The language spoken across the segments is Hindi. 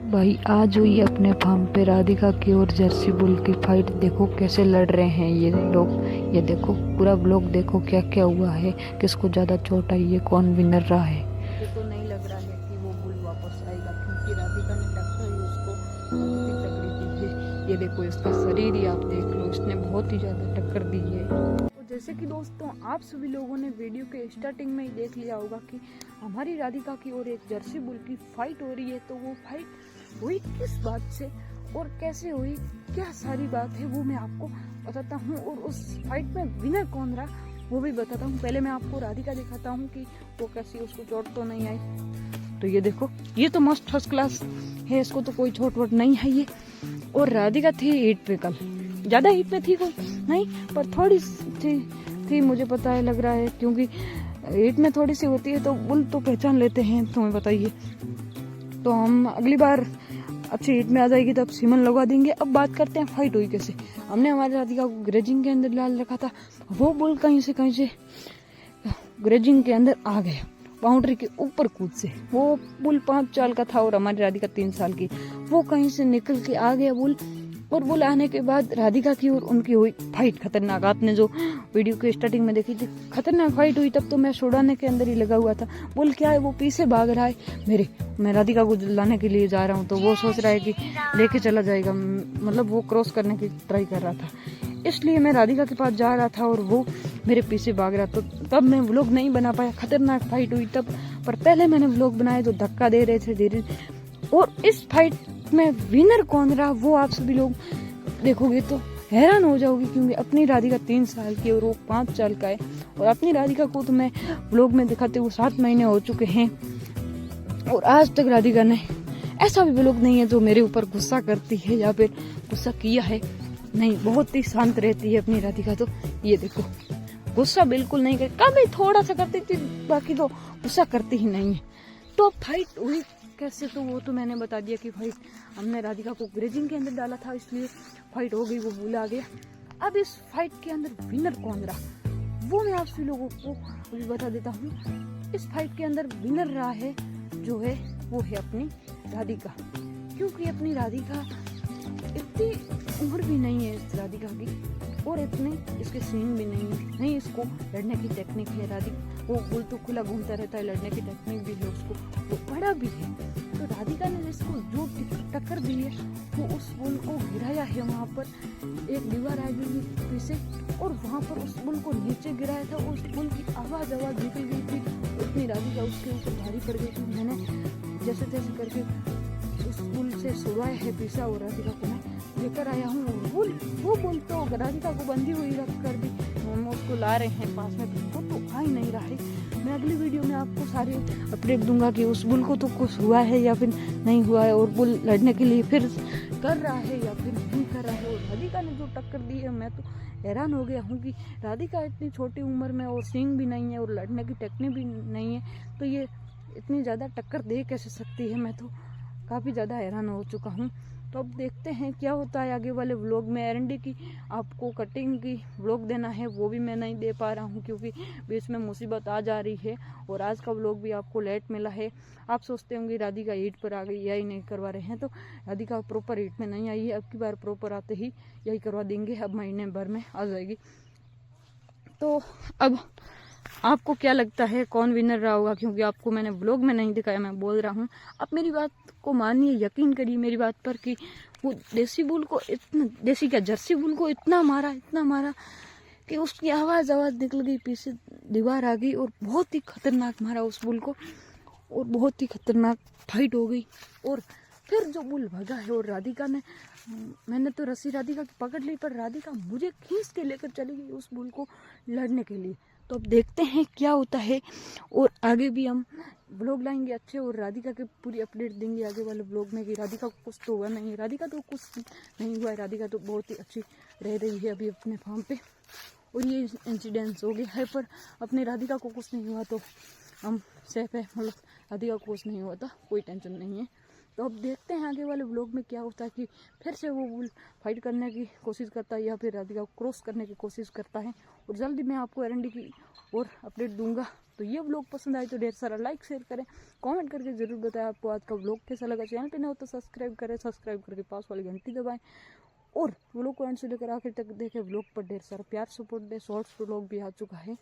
भाई आज हुई अपने फार्म पे राधिका की और जर्सी बुल की फाइट। देखो कैसे लड़ रहे हैं ये लोग। ये देखो पूरा ब्लॉग देखो क्या क्या हुआ है, किसको ज़्यादा चोट आई है, कौन विनर रहा है। मुझे तो नहीं लग रहा है कि वो बुल वापस आएगा, क्योंकि राधिका ने टक्कर ही उसको बहुत ही तगड़ी दी है। ये देखो इसका शरीर ही आप देख लो, इसने बहुत ही ज़्यादा टक्कर दी है। तो जैसे कि दोस्तों आप सभी लोगों ने वीडियो के स्टार्टिंग में ही देख लिया होगा कि हमारी राधिका की और एक जर्सी बुल की फाइट हो रही है। तो वो फाइट हुई किस बात से और कैसे हुई, क्या सारी बात है वो मैं आपको बताता हूँ, और उस फाइट में विनर कौन रहा वो भी बताता हूँ। पहले मैं आपको राधिका दिखाता हूँ कि वो कैसी, उसको चोट तो नहीं आई। तो ये देखो, ये तो मस्त फर्स्ट क्लास है, इसको तो कोई चोट वोट नहीं है ये। और राधिका थी हीट पे, कल ज्यादा हीट में थी कोई नहीं, पर थोड़ी थी मुझे पता है, लग रहा है, क्योंकि हीट में थोड़ी सी होती है तो बुल तो पहचान लेते हैं, तुम्हें बताइए। तो हम अगली बार अच्छी हिट में आ जाएगी तब सीमन लगवा देंगे। अब बात करते हैं फाइट हुई कैसे। हमने हमारी राधिका को ग्रेजिंग के अंदर डाल रखा था, वो बुल कहीं से ग्रेजिंग के अंदर आ गया, बाउंड्री के ऊपर कूद से। वो बुल 5 साल का था और हमारी राधिका 3 साल की। वो कहीं से निकल के आ गया बुल, और बुल आने के बाद राधिका की और उनकी हुई फाइट खतरनाक। आपने जो वीडियो के स्टार्टिंग में देखी थी, खतरनाक फाइट हुई। तब तो मैं छुड़ाने के अंदर ही लगा हुआ था। बुल क्या है, वो पीछे भाग रहा है मैं राधिका को लाने के लिए जा रहा हूँ, तो वो सोच रहा है कि लेके चला जाएगा, मतलब वो क्रॉस करने की ट्राई कर रहा था, इसलिए मैं राधिका के पास जा रहा था और वो मेरे पीछे भाग रहा। तो तब मैं व्लॉग नहीं बना पाया, खतरनाक फाइट हुई तब। पर पहले मैंने व्लॉग बनाए तो धक्का दे रहे थे धीरे। और इस फाइट में विनर कौन रहा वो आप सभी लोग देखोगे तो हैरान हो जाओगे, क्योंकि अपनी राधिका 3 साल की और वो 5 साल का है। और अपनी राधिका को तो मैं व्लॉग में दिखाते हुए 7 महीने हो चुके हैं, और आज तक राधिका ने ऐसा भी व्लॉग नहीं है जो मेरे ऊपर गुस्सा करती है या फिर गुस्सा किया है, नहीं, बहुत ही शांत रहती है अपनी राधिका। तो ये देखो, गुस्सा बिल्कुल नहीं करती, कभी थोड़ा सा करती थी, बाकी तो गुस्सा करती ही नहीं है। तो फाइट हुई कैसे, तो वो तो मैंने बता दिया कि भाई हमने राधिका को ग्रेजिंग के अंदर डाला था, इसलिए फाइट हो गई, वो भूला गया। अब इस फाइट के अंदर विनर कौन रहा वो मैं आप सभी लोगों को अभी बता देता हूँ। इस फाइट के अंदर विनर रहा है जो है वो है अपनी राधिका, क्योंकि अपनी राधिका इतनी उम्र भी नहीं है इस राधिका की, और इतने इसके सीन भी नहीं है, नहीं इसको लड़ने की टेक्निक है। राधिका वो बुल तो खुला घूमता रहता है, लड़ने की टेक्निक भी है उसको, वो बड़ा भी है। तो राधिका ने जिसको जो टक्कर दी है वो उस बुल को गिराया है, वहाँ पर एक दीवार आ गई पीछे, और वहाँ पर उस बुल को नीचे गिराया था। उस बुल की आवाज निकल गई थी, इतनी राधिका उसके ऊपर भारी पड़ गई थी। मैंने जैसे तैसे करके उस बुल से छुड़वाया है पीछा, और राधिका को मैं लेकर आया हूँ। वो बुल तो राधिका को बंधी हुई रख कर भी हम उसको ला रहे हैं पास में, वो तो आ ही नहीं रहा है। मैं अगली वीडियो में आपको सारे अपडेट दूंगा कि उस बुल को तो कुछ हुआ है या फिर नहीं हुआ है, और बुल लड़ने के लिए फिर कर रहा है या फिर नहीं कर रहा है। और राधिका ने जो टक्कर दी है, मैं तो हैरान हो गया हूँ कि राधिका इतनी छोटी उम्र में, और सींग भी नहीं है और लड़ने की टेक्निक भी नहीं है, तो ये इतनी ज़्यादा टक्कर दे कैसे सकती है। मैं तो काफ़ी ज़्यादा हैरान हो चुका हूँ। तो अब देखते हैं क्या होता है आगे वाले व्लॉग में। एरंडी की आपको कटिंग की व्लॉग देना है, वो भी मैं नहीं दे पा रहा हूँ, क्योंकि बीच में मुसीबत आ जा रही है। और आज का व्लॉग भी आपको लेट मिला है। आप सोचते होंगे राधिका हीट पर आ गई, यही नहीं करवा रहे हैं, तो राधिका प्रॉपर हीट में नहीं आई है। अब की बार प्रॉपर आते ही यही करवा देंगे, अब महीने भर में आ जाएगी। तो अब आपको क्या लगता है कौन विनर रहा होगा, क्योंकि आपको मैंने व्लॉग में नहीं दिखाया, मैं बोल रहा हूँ। आप मेरी बात को मानिए, यकीन करिए मेरी बात पर कि वो देसी बुल को इतना, देसी क्या जर्सी बुल को इतना मारा कि उसकी आवाज़ निकल गई, पीछे दीवार आ गई, और बहुत ही खतरनाक मारा उस बुल को, और बहुत ही खतरनाक फाइट हो गई। और फिर जो बुल भगा है, और राधिका ने, मैंने तो रस्सी राधिका की पकड़ ली, पर राधिका मुझे खींच के लेकर चली गई उस बुल को लड़ने के लिए। तो अब देखते हैं क्या होता है, और आगे भी हम ब्लॉग लाएंगे अच्छे, और राधिका की पूरी अपडेट देंगे आगे वाले ब्लॉग में कि राधिका को कुछ तो हुआ नहीं है। राधिका तो कुछ नहीं हुआ है, राधिका तो बहुत ही अच्छी रह रही है अभी अपने फार्म पे। और ये इंसिडेंस हो गया है, पर अपने राधिका को कुछ नहीं हुआ तो हम सेफ है, मतलब राधिका को कुछ नहीं हुआ था, कोई टेंशन नहीं है। तो अब देखते हैं आगे वाले व्लॉग में क्या होता है, कि फिर से वो बुल फाइट करने की कोशिश करता है या फिर राधिका को क्रॉस करने की कोशिश करता है। और जल्दी मैं आपको एरंडी की और अपडेट दूंगा। तो ये व्लॉग पसंद आए तो ढेर सारा लाइक शेयर करें, कमेंट करके जरूर बताएं आपको आज का व्लॉग कैसा लगा। चैनल पे न हो तो सब्सक्राइब करें, सब्सक्राइब करके पास वाली घंटी दबाएं और व्लॉग को एंड से लेकर आखिर तक देखें। व्लॉग पर ढेर सारा प्यार सपोर्ट दे। शॉर्ट्स व्लॉग भी आ चुका है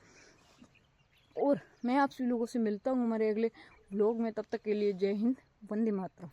और मैं आप सभी लोगों से मिलता हूँ हमारे अगले व्लॉग में। तब तक के लिए जय हिंद, वंदे मातरम।